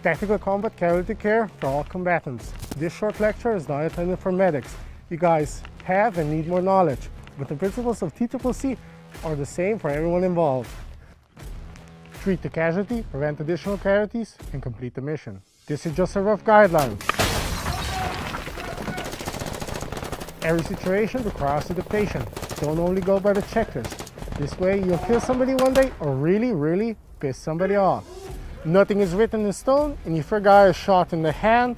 Tactical combat casualty care for all combatants. This short lecture is not intended for medics. You guys have and need more knowledge, but the principles of TCCC are the same for everyone involved. Treat the casualty, prevent additional casualties, and complete the mission. This is just a rough guideline. Every situation requires adaptation. Don't only go by the checklist. This way you'll kill somebody one day or really piss somebody off. Nothing is written in stone, and if a guy is shot in the hand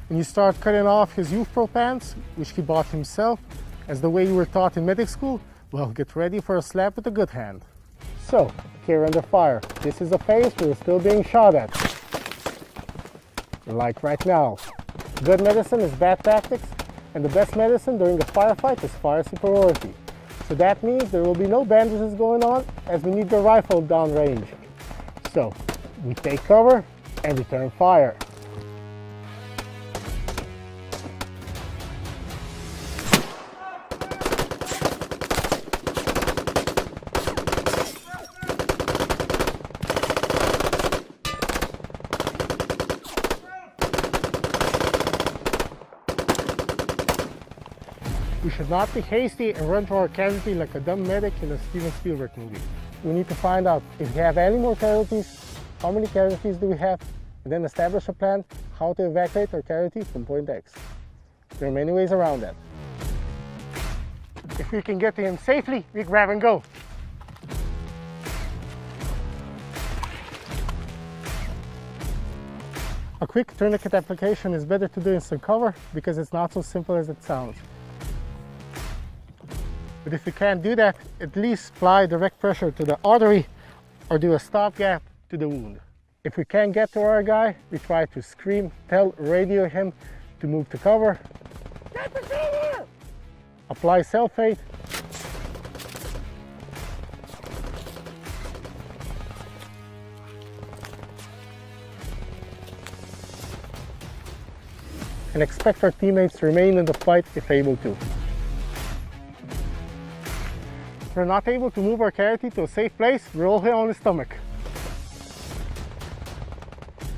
and you start cutting off his youth pro pants, which he bought himself, as the way you were taught in medic school, well, get ready for a slap with a good hand. So, care under fire. This is a phase where you're still being shot at. Like right now. Good medicine is bad tactics, and the best medicine during a firefight is fire superiority. So that means there will be no bandages going on, as we need the rifle downrange. So, we take cover and return fire. We should not be hasty and run to our casualty like a dumb medic in a Steven Spielberg movie. We need to find out if we have any more casualties, how many casualties do we have, and then establish a plan how to evacuate our casualty from point X. There are many ways around that. If we can get to him safely, we grab and go. A quick tourniquet application is better to do in some cover because it's not so simple as it sounds. But if you can't do that, at least apply direct pressure to the artery or do a stopgap to the wound. If we can't get to our guy, we try to scream, radio him to move to cover. Get to cover! Apply sulfate. And expect our teammates to remain in the fight if able to. If we're not able to move our casualty to a safe place, roll him on his stomach.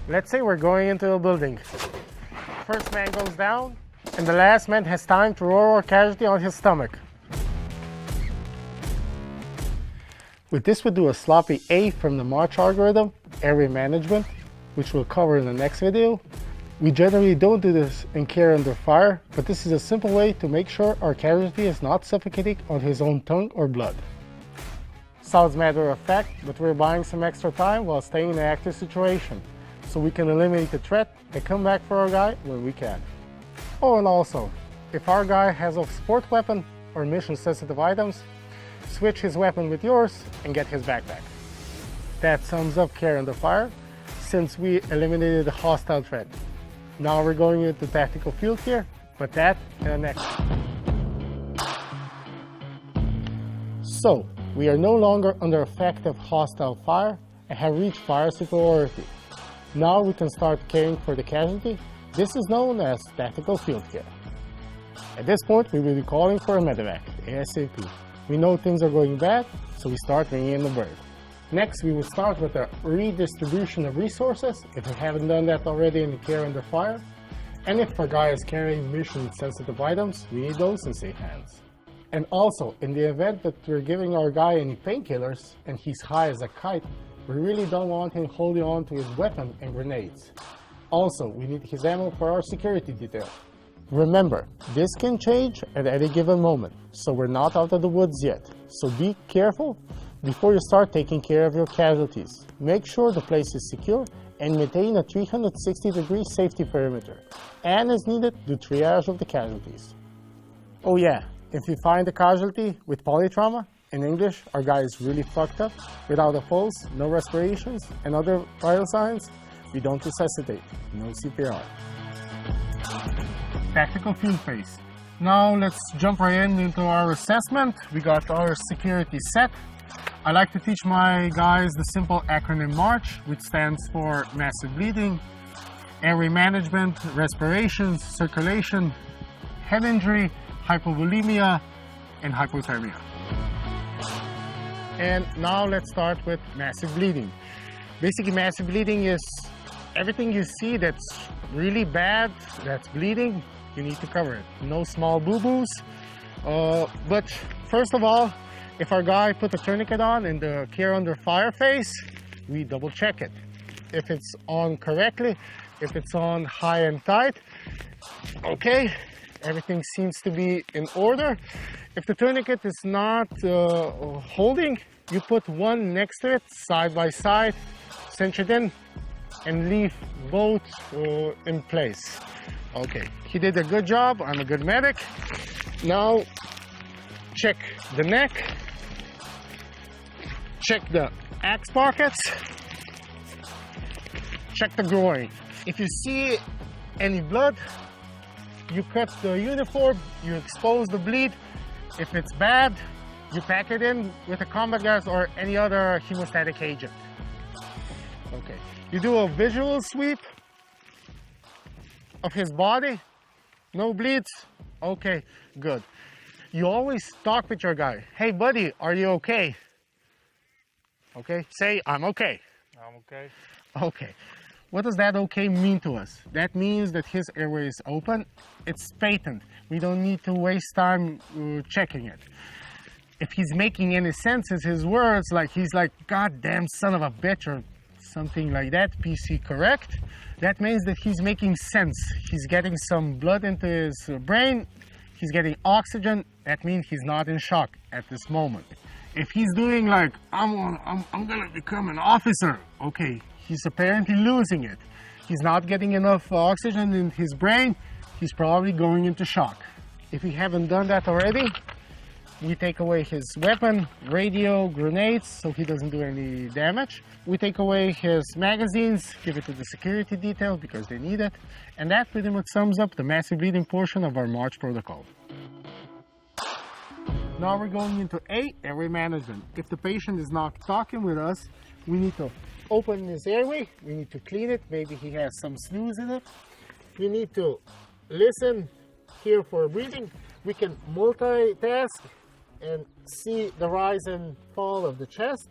Let's say we're going into a building. First man goes down, and the last man has time to roll our casualty on his stomach. With this, we do a sloppy A from the March algorithm, area management, which we'll cover in the next video. We generally don't do this in care under fire, but this is a simple way to make sure our casualty is not suffocating on his own tongue or blood. Sounds matter of fact, but we're buying some extra time while staying in an active situation, so we can eliminate the threat and come back for our guy when we can. Oh, and also, if our guy has a sport weapon or mission sensitive items, switch his weapon with yours and get his backpack. That sums up care under fire, since we eliminated the hostile threat. Now we're going into tactical field here, but that in the next. So, we are no longer under effective hostile fire and have reached fire superiority. Now we can start caring for the casualty. This is known as tactical field care. At this point, we will be calling for a medevac, ASAP. We know things are going bad, so we start ringing in the bird. Next, we will start with a redistribution of resources, if we haven't done that already in the care under fire. And if our guy is carrying mission-sensitive items, we need those in safe hands. And also, in the event that we're giving our guy any painkillers, and he's high as a kite, we really don't want him holding on to his weapon and grenades. Also, we need his ammo for our security detail. Remember, this can change at any given moment, so we're not out of the woods yet. So be careful before you start taking care of your casualties. Make sure the place is secure and maintain a 360-degree safety perimeter. And as needed, do triage of the casualties. Oh yeah, if you find a casualty with polytrauma, in English, our guy is really fucked up, without a pulse, no respirations, and other vital signs, we don't resuscitate, no CPR. Tactical field phase. Now let's jump right into our assessment. We got our security set. I like to teach my guys the simple acronym MARCH, which stands for massive bleeding, airway management, respirations, circulation, head injury, hypovolemia, and hypothermia. And now let's start with massive bleeding. Basically, massive bleeding is Everything you see that's really bad, that's bleeding, you need to cover it. No small boo-boos. But first of all, if our guy put a tourniquet on in the care under fire phase, we double check it. If it's on correctly, if it's on high and tight, okay, everything seems to be in order. If the tourniquet is not holding, you put one next to it, side by side, cinch it in, and leave both in place. Okay, he did a good job. I'm a good medic. Now, check the neck, check the axe pockets, check the groin. If you see any blood, you cut the uniform, you expose the bleed. If it's bad, you pack it in with a combat gas or any other hemostatic agent. Okay, you do a visual sweep of his body, no bleeds, okay, good. You always talk with your guy. Hey buddy, are you okay? Okay, say, I'm okay. I'm okay. Okay. What does that okay mean to us? That means that his airway is open, it's patent. We don't need to waste time checking it. If he's making any sense in his words, like he's like, goddamn son of a bitch, or something like that, PC correct, that means that he's making sense. He's getting some blood into his brain, he's getting oxygen, that means he's not in shock at this moment. If he's doing like, I'm gonna become an officer, okay, he's apparently losing it. He's not getting enough oxygen in his brain, he's probably going into shock. If we haven't done that already, we take away his weapon, radio, grenades, so he doesn't do any damage. We take away his magazines, give it to the security detail because they need it. And that pretty much sums up the massive bleeding portion of our March protocol. Now we're going into airway management. If the patient is not talking with us, we need to open his airway, we need to clean it, maybe he has some snooze in it. We need to listen, hear for breathing. We can multitask and see the rise and fall of the chest.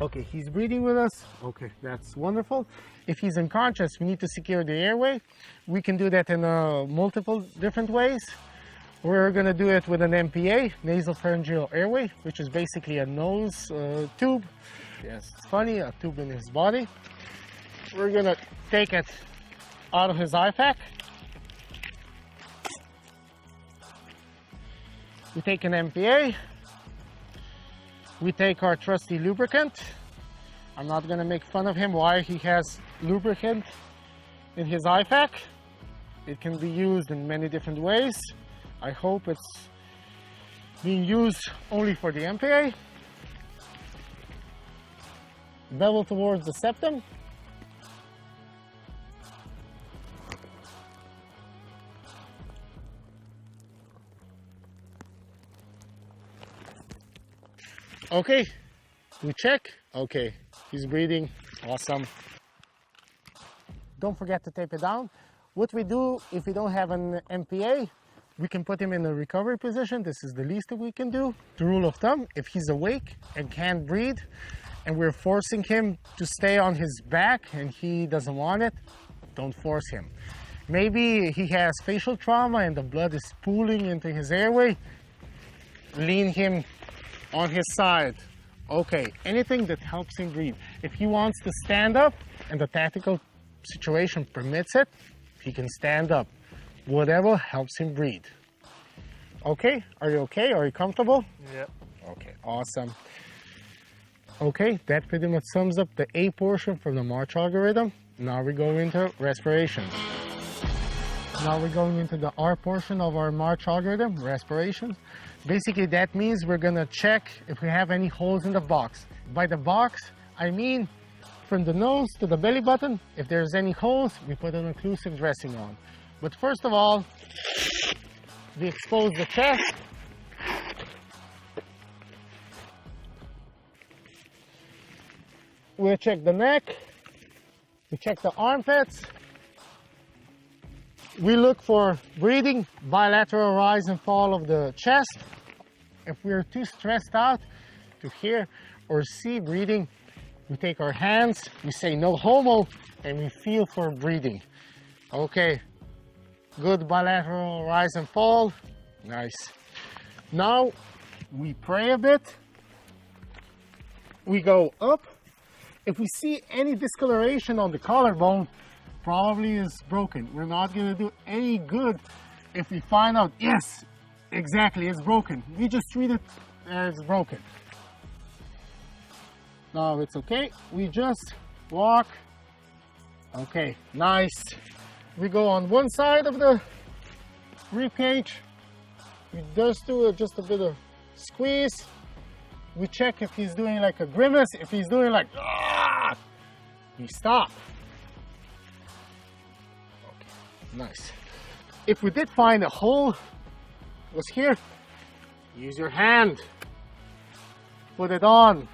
Okay, he's breathing with us. Okay, that's wonderful. If he's unconscious, we need to secure the airway. We can do that in multiple different ways. We're gonna do it with an MPA, nasopharyngeal airway, which is basically a nose tube. Yes, it's funny, a tube in his body. We're gonna take it out of his IFAC. We take an MPA. We take our trusty lubricant. I'm not gonna make fun of him why he has lubricant in his IFAC. It can be used in many different ways. I hope it's being used only for the MPA. Bevel towards the septum. Okay, we check. Okay, he's breathing. Awesome. Don't forget to tape it down. What we do if we don't have an MPA, we can put him in a recovery position. This is the least that we can do. The rule of thumb, if he's awake and can't breathe, and we're forcing him to stay on his back and he doesn't want it, don't force him. Maybe he has facial trauma and the blood is pooling into his airway. Lean him on his side. Okay, anything that helps him breathe. If he wants to stand up and the tactical situation permits it, he can stand up. Whatever helps him breathe. Okay, are you okay? Are you comfortable? Yeah. Okay, awesome. Okay, that pretty much sums up the A portion from the March algorithm. Now we go into respiration. Now we're going into the R portion of our March algorithm, respiration. Basically, that means we're gonna check if we have any holes in the box. By the box, I mean from the nose to the belly button. If there's any holes, we put an occlusive dressing on. But first of all, we expose the chest. We'll check the neck. We check the armpits. We look for breathing, bilateral rise and fall of the chest. If we're too stressed out to hear or see breathing, We take our hands, we say no homo, and we feel for breathing. Okay, good bilateral rise and fall. Nice. Now we pray a bit. We go up. If we see any discoloration on the collarbone, probably is broken. We're not gonna do any good if we find out, yes, exactly, it's broken. We just treat it as broken. Now it's okay. We just walk. Okay, nice. We go on one side of the rib cage. We just do just a bit of squeeze. We check if he's doing like a grimace. If he's doing like, ah, we stop. Okay, nice. If we did find a hole, was here, use your hand. Put it on.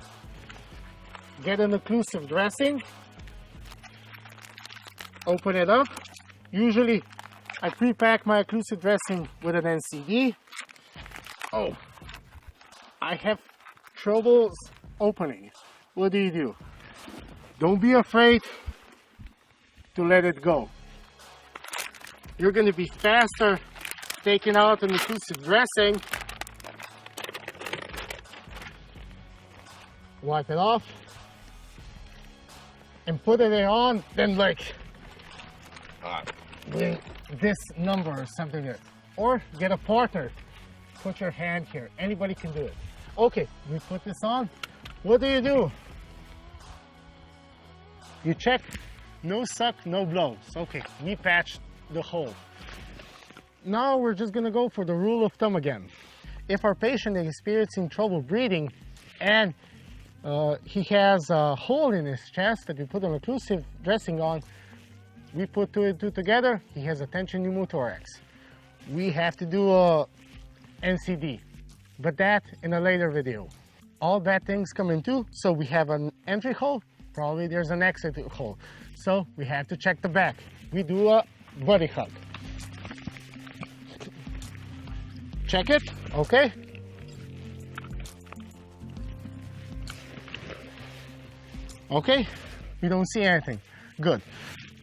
Get an occlusive dressing. Open it up. Usually, I pre-pack my occlusive dressing with an NCD. Oh, I have troubles opening. What do? Don't be afraid to let it go. You're going to be faster taking out an occlusive dressing. Wipe it off and put it on, then like doing this number or something like that. Or get a partner. Put your hand here. Anybody can do it. Okay, we put this on. What do? You check, no suck, no blows. Okay, we patched the hole. Now we're just gonna go for the rule of thumb again. If our patient is experiencing trouble breathing and he has a hole in his chest that we put an occlusive dressing on, we put two and two together, he has a tension pneumothorax. We have to do a NCD, but that in a later video. All bad things come in two, so we have an entry hole, probably there's an exit hole. So we have to check the back. We do a buddy hug. Check it, okay? Okay, we don't see anything. Good.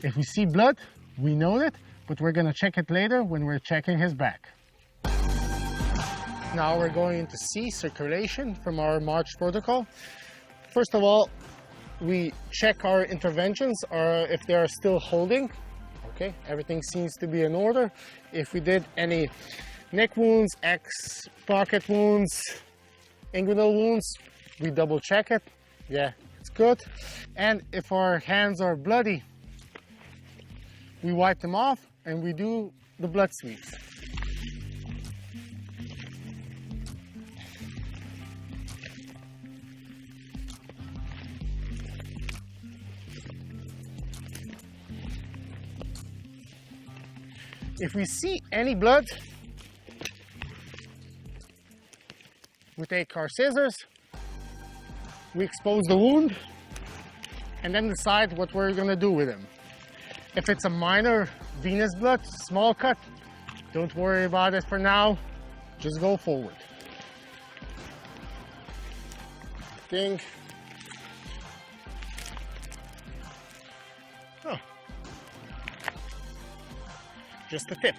If we see blood, we know it, but we're gonna check it later when we're checking his back. Now we're going to see circulation from our March protocol. First of all, we check our interventions if they are still holding. Okay, everything seems to be in order. If we did any neck wounds, pocket wounds, inguinal wounds, we double check it. Yeah, it's good. And if our hands are bloody, we wipe them off and we do the blood sweeps. If we see any blood, we take our scissors, we expose the wound, and then decide what we're gonna do with him. If it's a minor venous blood, small cut, don't worry about it for now, just go forward. Oh. Just a tip.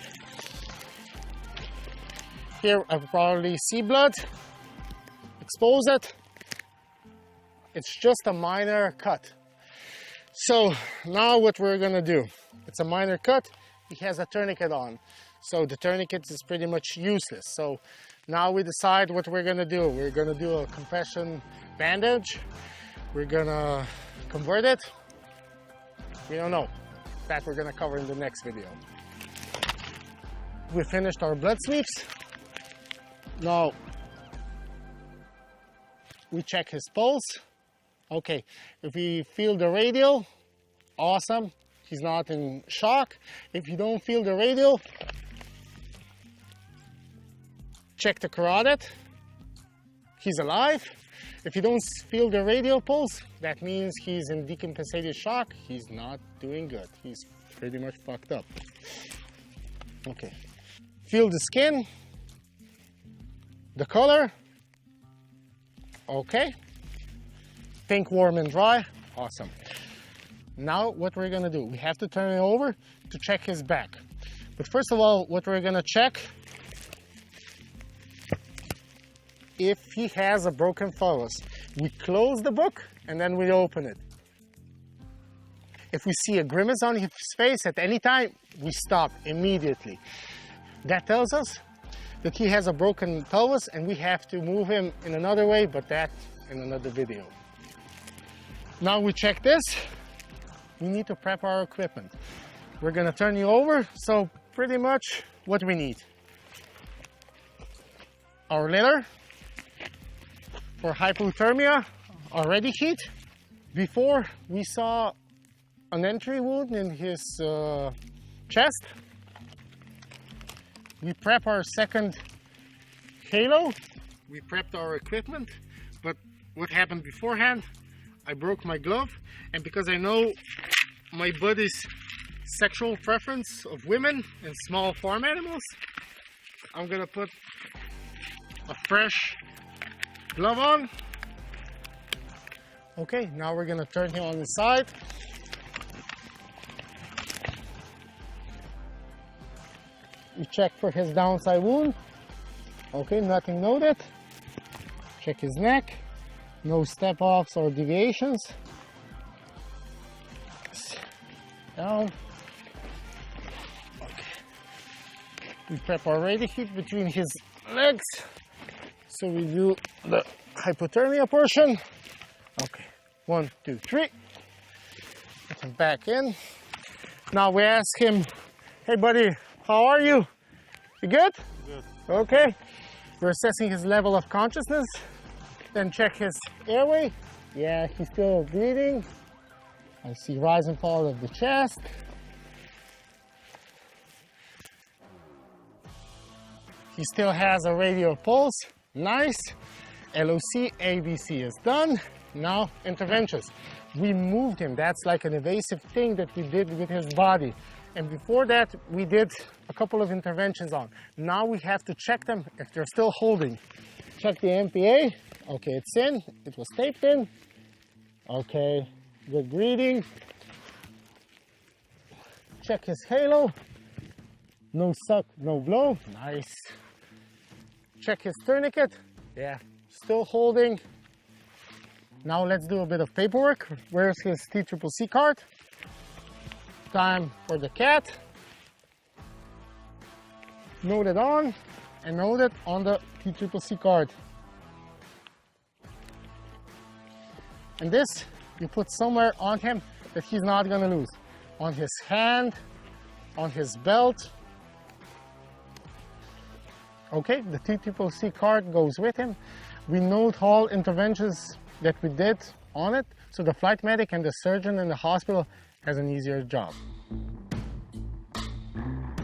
Here I probably see blood, expose it. It's just a minor cut. So now what we're gonna do, it's a minor cut, he has a tourniquet on. So the tourniquet is pretty much useless. So now we decide what we're gonna do. We're gonna do a compression bandage. We're gonna convert it. We don't know. That we're gonna cover in the next video. We finished our blood sweeps. Now we check his pulse. Okay, if we feel the radial, awesome, he's not in shock. If you don't feel the radial, check the carotid, he's alive. If you don't feel the radial pulse, that means he's in decompensated shock, he's not doing good, he's pretty much fucked up. Okay, feel the skin, the color, okay. Pink, warm and dry. Awesome. Now what we're gonna do, we have to turn it over to check his back. But first of all, what we're gonna check, if he has a broken thallus. We close the book and then we open it. If we see a grimace on his face at any time, we stop immediately. That tells us that he has a broken pelvis and we have to move him in another way, but that in another video. Now we check this. We need to prep our equipment. We're gonna turn you over, so pretty much what we need. Our litter for hypothermia, our ready heat. Before we saw an entry wound in his chest. We prep our second halo. We prepped our equipment, but what happened beforehand? I broke my glove, and because I know my buddy's sexual preference of women and small farm animals, I'm gonna put a fresh glove on. Okay, now we're gonna turn him on the side. We check for his downside wound. Okay, nothing noted. Check his neck. No step-offs or deviations. Down. Okay. We prep our ready heat between his legs. So we do the hypothermia portion. Okay, 1, 2, 3. Put him back in. Now we ask him, hey buddy, how are you? You good? Good. Okay. We're assessing his level of consciousness. Then check his airway. Yeah, he's still breathing. I see rise and fall of the chest. He still has a radial pulse. Nice. LOC, ABC is done. Now interventions. We moved him. That's like an invasive thing that we did with his body. And before that, we did a couple of interventions on. Now we have to check them if they're still holding. Check the MPA. Okay, it's in. It was taped in. Okay, good breathing. Check his halo. No suck, no blow. Nice. Check his tourniquet. Yeah, still holding. Now let's do a bit of paperwork. Where's his TCCC card? Time for the cat. Noted on and noted on the TCCC card. And this you put somewhere on him that he's not gonna lose. On his hand, on his belt. Okay, the TCCC card goes with him. We note all interventions that we did on it, so the flight medic and the surgeon in the hospital has an easier job.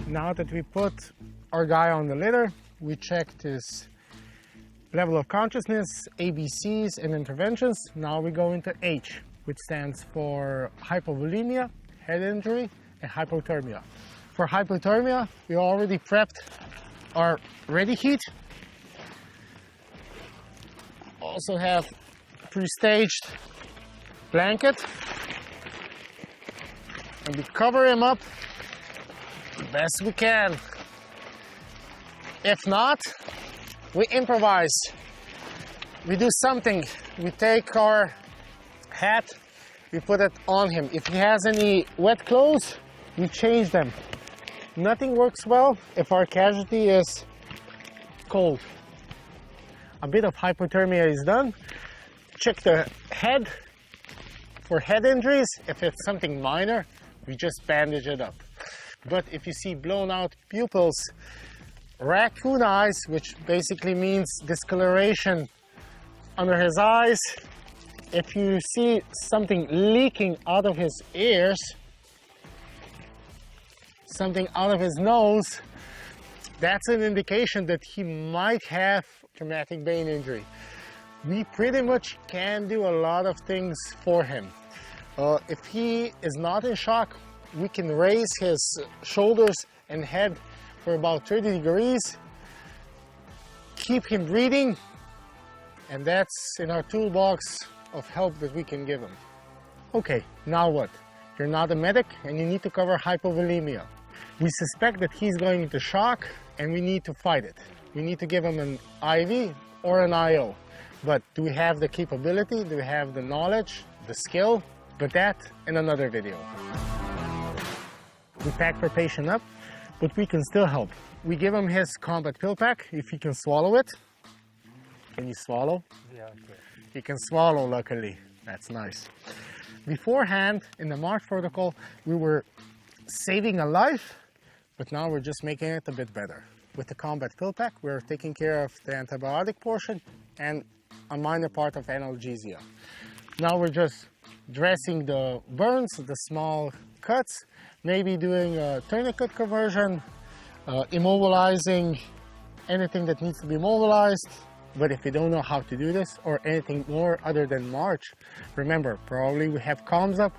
Now that we put our guy on the litter, we checked his level of consciousness, ABCs and interventions. Now we go into H, which stands for hypovolemia, head injury, and hypothermia. For hypothermia, we already prepped our ready heat. Also have pre-staged blanket. And we cover him up the best we can. If not, we improvise. We do something. We take our hat, we put it on him. If he has any wet clothes, we change them. Nothing works well if our casualty is cold. A bit of hypothermia is done. Check the head for head injuries. If it's something minor, we just bandage it up. But if you see blown out pupils, raccoon eyes, which basically means discoloration under his eyes, if you see something leaking out of his ears, something out of his nose, that's an indication that he might have traumatic brain injury. We pretty much can do a lot of things for him. If he is not in shock, we can raise his shoulders and head for about 30 degrees, keep him breathing, and that's in our toolbox of help that we can give him. Okay, now what? You're not a medic and you need to cover hypovolemia. We suspect that he's going into shock and we need to fight it. We need to give him an IV or an IO. But do we have the capability? Do we have the knowledge, the skill? But that in another video. We packed our patient up, but we can still help. We give him his combat pill pack, if he can swallow it. Can you swallow? Yeah, okay. He can swallow, luckily. That's nice. Beforehand, in the March protocol, we were saving a life, but now we're just making it a bit better. With the combat pill pack, we're taking care of the antibiotic portion and a minor part of analgesia. Now we're just dressing the burns, the small cuts, maybe doing a tourniquet conversion, immobilizing anything that needs to be immobilized. But if you don't know how to do this or anything more other than March, remember, probably we have comms up,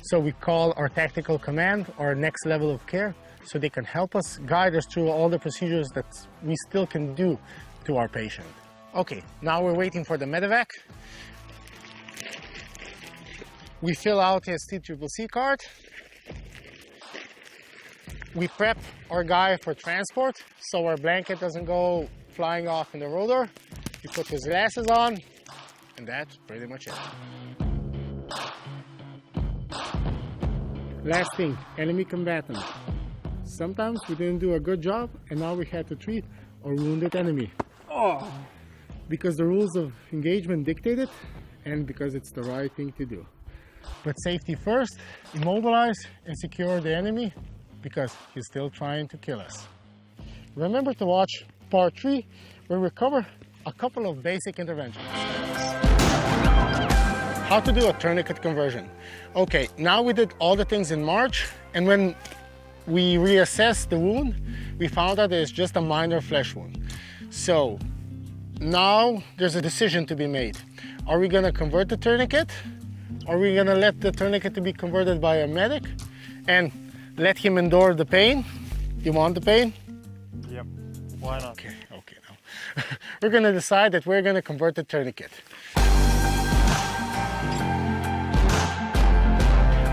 so we call our tactical command or next level of care so they can help us, guide us through all the procedures that we still can do to our patient. Okay, now we're waiting for the medevac. We fill out his CCC card. We prep our guy for transport so our blanket doesn't go flying off in the rotor. We put his glasses on, and that's pretty much it. Last thing, enemy combatant. Sometimes we didn't do a good job, and now we had to treat our wounded enemy. Oh! Because the rules of engagement dictate it, and because it's the right thing to do. But safety first, immobilize and secure the enemy, because he's still trying to kill us. Remember to watch part 3, where we cover a couple of basic interventions. How to do a tourniquet conversion. Okay, now we did all the things in March, and when we reassessed the wound, we found out it's just a minor flesh wound. So now there's a decision to be made. Are we gonna convert the tourniquet? Are we gonna let the tourniquet to be converted by a medic and let him endure the pain? You want the pain? Yep, why not? Okay, now. We're gonna decide that we're gonna convert the tourniquet.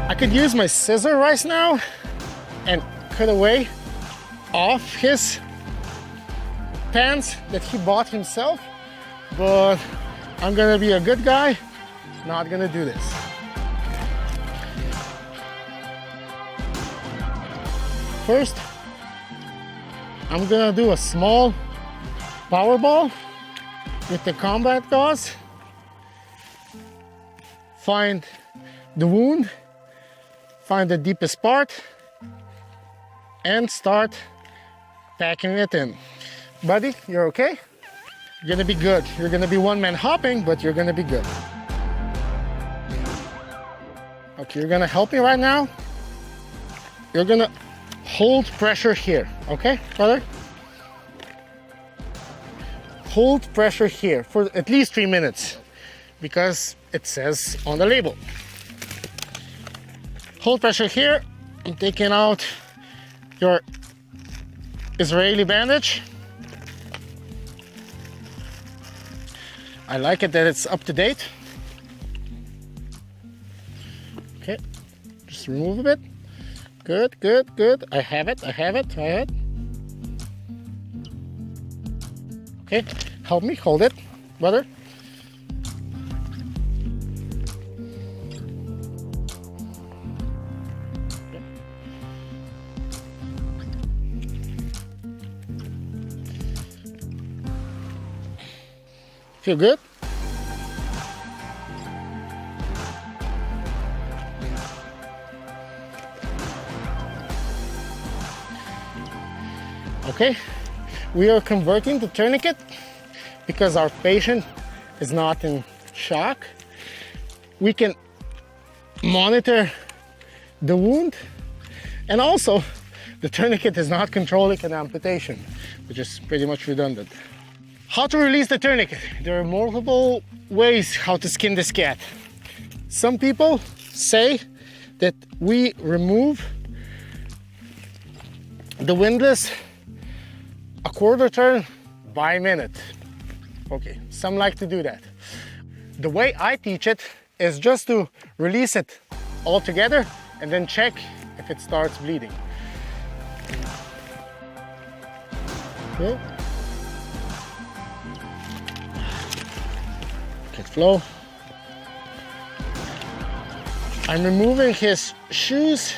I could use my scissor right now and cut away off his pants that he bought himself, but I'm gonna be a good guy, not gonna do this. First, I'm gonna do a small power ball with the combat gauze. Find the wound, find the deepest part, and start packing it in. Buddy, you're okay? You're gonna be good. You're gonna be one-man hopping, but you're gonna be good. Okay, you're gonna help me right now. You're gonna hold pressure here, okay, brother? Hold pressure here for at least 3 minutes because it says on the label. Hold pressure here. I'm taking out your Israeli bandage. I like it that it's up to date. Okay, just remove a bit. Good, good, good. I have it. Okay, help me, hold it, brother. Feel good? Okay, we are converting the tourniquet because our patient is not in shock. We can monitor the wound, and also the tourniquet is not controlling an amputation, which is pretty much redundant. How to release the tourniquet? There are multiple ways how to skin this cat. Some people say that we remove the windlass a quarter turn by minute. Okay, some like to do that. The way I teach it is just to release it all together and then check if it starts bleeding. Okay. Let flow. I'm removing his shoes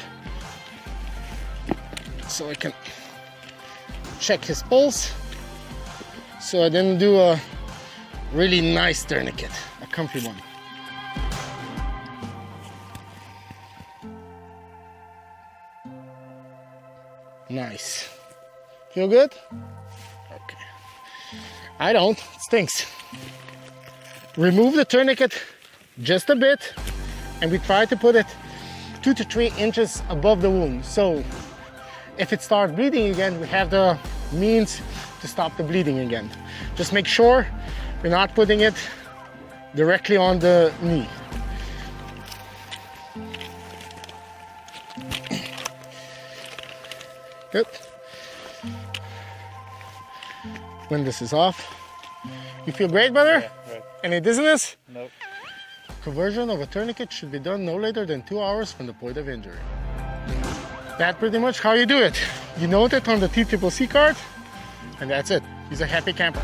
so I can check his pulse. So I didn't do a really nice tourniquet, a comfy one. Nice. Feel good? Okay. I don't, it stinks. Remove the tourniquet just a bit, and we try to put it 2 to 3 inches above the wound. So if it starts bleeding again, we have the means to stop the bleeding again. Just make sure we're not putting it directly on the knee. Good. When this is off, you feel great, brother? Yeah, right. Any dizziness? Nope. Conversion of a tourniquet should be done no later than 2 hours from the point of injury. That's pretty much how you do it. You note it on the TCCC card, and that's it. He's a happy camper.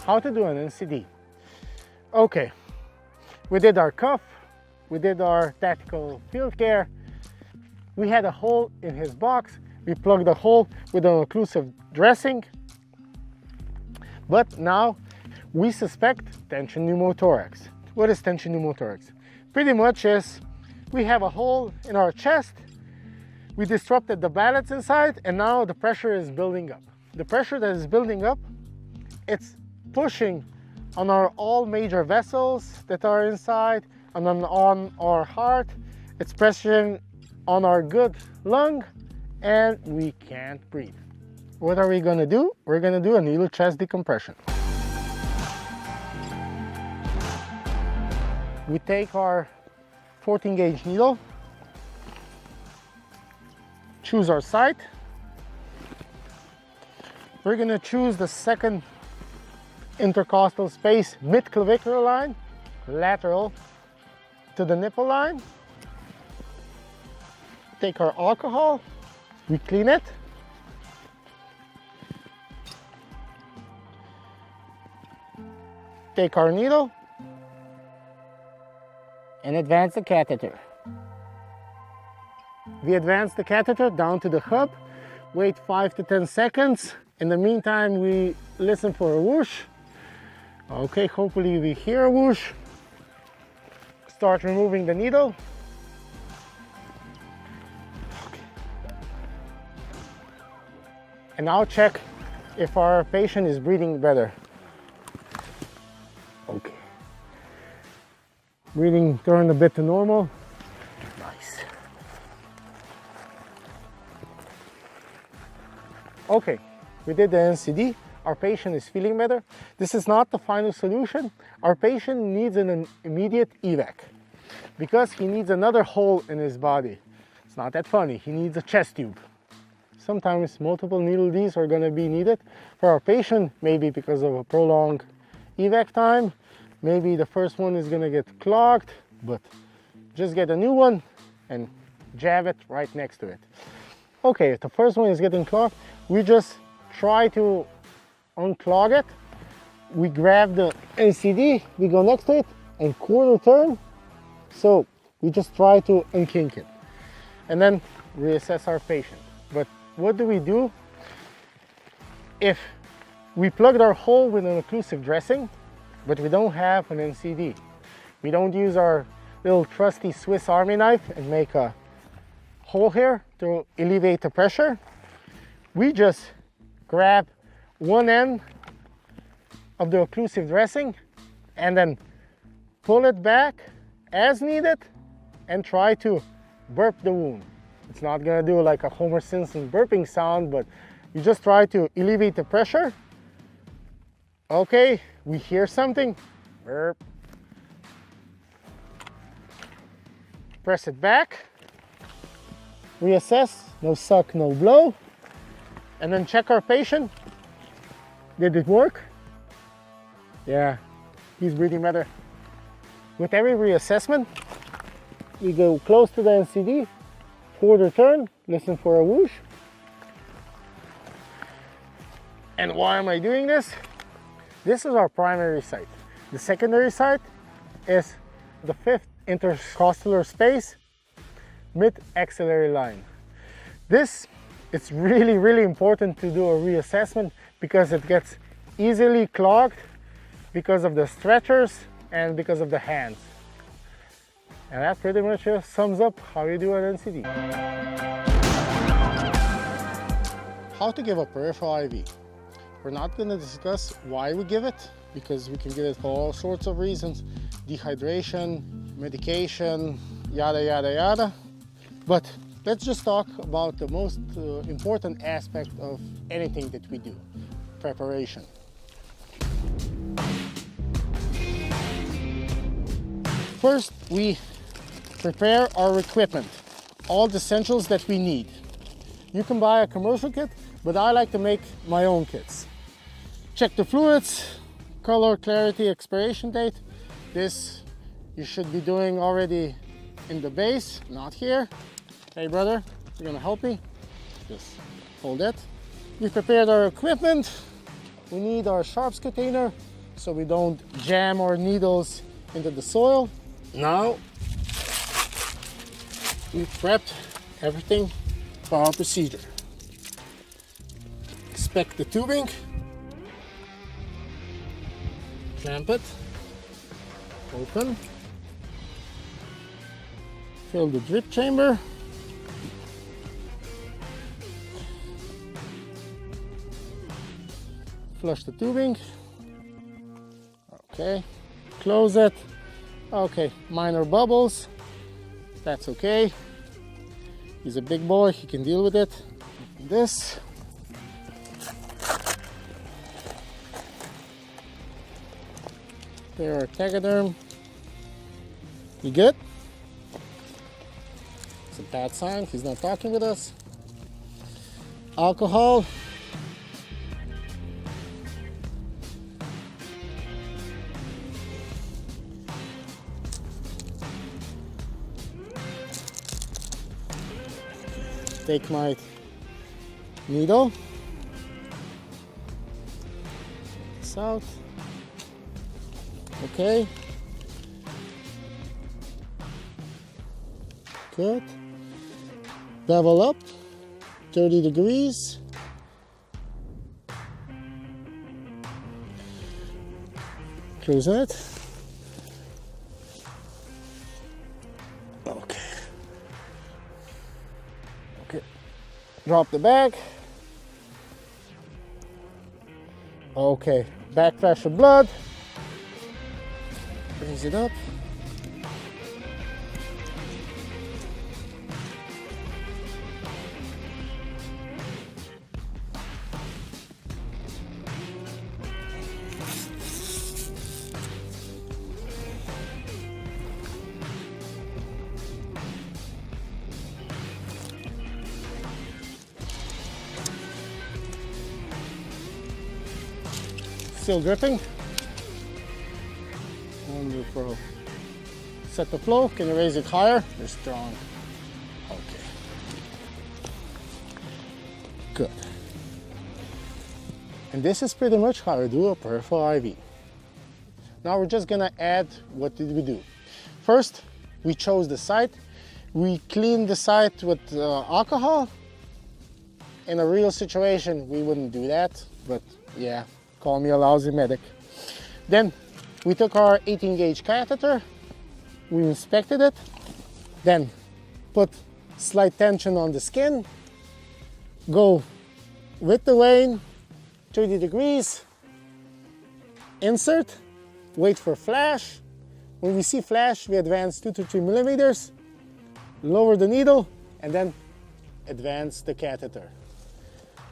How to do an NCD. Okay, we did our cuff, we did our tactical field care. We had a hole in his box. We plugged the hole with an occlusive dressing. But now we suspect tension pneumothorax. What is tension pneumothorax? Pretty much is we have a hole in our chest. We disrupted the balance inside, and now the pressure is building up. The pressure that is building up, it's pushing on all major vessels that are inside, and on our heart. It's pressuring on our good lung, and we can't breathe. What are we gonna do? We're gonna do a needle chest decompression. We take our 14 gauge needle, choose our site. We're gonna choose the second intercostal space, mid-clavicular line, lateral to the nipple line. Take our alcohol, we clean it. Take our needle and advance the catheter. We advance the catheter down to the hub, wait 5 to 10 seconds. In the meantime, we listen for a whoosh. Okay, hopefully we hear a whoosh. Start removing the needle. And now check if our patient is breathing better. Okay. Breathing turned a bit to normal. Nice. Okay, we did the NCD. Our patient is feeling better. This is not the final solution. Our patient needs an immediate evac because he needs another hole in his body. It's not that funny. He needs a chest tube. Sometimes multiple needle Ds are going to be needed for our patient, maybe because of a prolonged evac time. Maybe the first one is going to get clogged, but just get a new one and jab it right next to it. Okay, if the first one is getting clogged, we just try to unclog it. We grab the NCD, we go next to it and quarter turn. So we just try to unkink it and then reassess our patient. But what do we do if we plugged our hole with an occlusive dressing, but we don't have an NCD? We don't use our little trusty Swiss Army knife and make a hole here to alleviate the pressure. We just grab one end of the occlusive dressing and then pull it back as needed and try to burp the wound. It's not gonna do like a Homer Simpson burping sound, but you just try to alleviate the pressure. Okay, we hear something, burp. Press it back, reassess, no suck, no blow, and then check our patient. Did it work? Yeah, he's breathing better. With every reassessment, we go close to the NCD, quarter turn, listen for a whoosh. And why am I doing this? This is our primary site. The secondary site is the 5th intercostular space, mid-axillary line. This, it's really important to do a reassessment because it gets easily clogged because of the stretchers and because of the hands. And that pretty much sums up how you do an NCD. How to give a peripheral IV. We're not going to discuss why we give it, because we can give it for all sorts of reasons. Dehydration, medication, yada yada yada. But let's just talk about the most important aspect of anything that we do: preparation. First, we prepare our equipment, all the essentials that we need. You can buy a commercial kit, but I like to make my own kits. Check the fluids, color, clarity, expiration date. This you should be doing already in the base, not here. Hey brother, you're gonna help me? Just hold it. We prepared our equipment. We need our sharps container so we don't jam our needles into the soil. Now we prepped everything for our procedure. Inspect the tubing, clamp it, open, fill the drip chamber, flush the tubing, okay, close it, okay, minor bubbles, that's okay, he's a big boy, he can deal with it. This, there are tegaderm, you good? It's a bad sign, he's not talking with us. Alcohol, take my needle, this out, okay, good, bevel up, 30 degrees, closing it, okay. Drop the bag. Okay, backflash of blood. Raise it up. Still dripping. Wonderful. Set the flow. Can you raise it higher? You're strong. Okay. Good. And this is pretty much how I do a peripheral IV. Now we're just gonna add, what did we do? First, we chose the site. We cleaned the site with alcohol. In a real situation, we wouldn't do that, but yeah. Call me a lousy medic. Then we took our 18 gauge catheter, we inspected it, then put slight tension on the skin, go with the vein, 30 degrees, insert, wait for flash. When we see flash, we advance 2 to 3 millimeters, lower the needle, and then advance the catheter.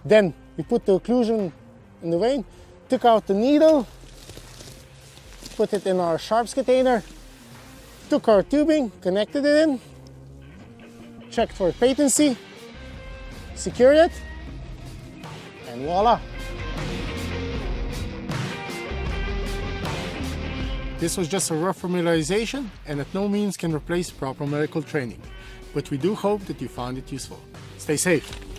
Then we put the occlusion in the vein, took out the needle, put it in our sharps container, took our tubing, connected it in, checked for patency, secured it, and voila. This was just a rough familiarization and at no means can replace proper medical training, but we do hope that you found it useful. Stay safe.